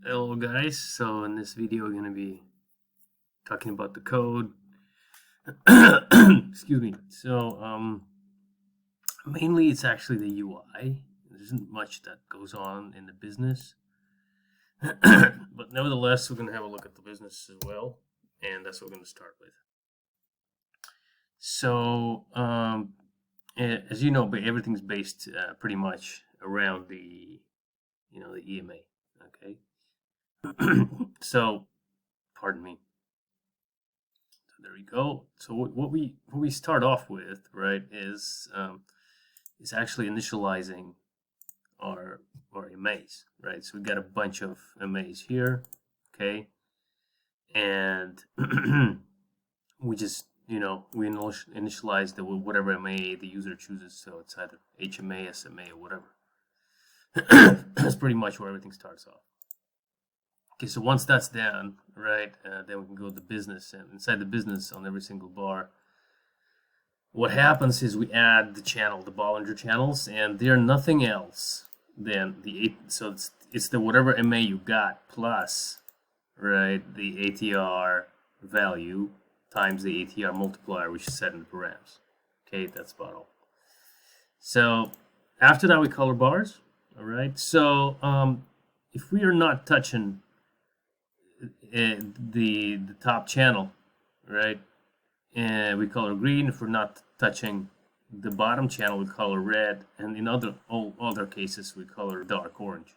Hello guys, so in this video we're going to be talking about the code. Excuse me. So mainly it's actually the UI. There isn't much that goes on in the business. But nevertheless, we're going to have a look at the business as well, and that's what we're going to start with. So as you know, everything's based pretty much around the EMA, okay? So, pardon me. So there we go. So what we start off with, right, is actually initializing our MAs, right? So we got a bunch of MAs here, okay, and we just we initialize the whatever MA the user chooses. So it's either HMA, SMA, or whatever. That's pretty much where everything starts off. Okay, so once that's done, right, then we can go to the business, and inside the business on every single bar, what happens is we add the channel, the Bollinger channels, and they're nothing else than so it's the whatever MA you got plus, right, the ATR value times the ATR multiplier, which is set in the params. Okay, that's about all. So after that, we color bars. All right. So if we are not touching the top channel, right, and we color green. If we're not touching the bottom channel, we color red, and in all other cases we color dark orange.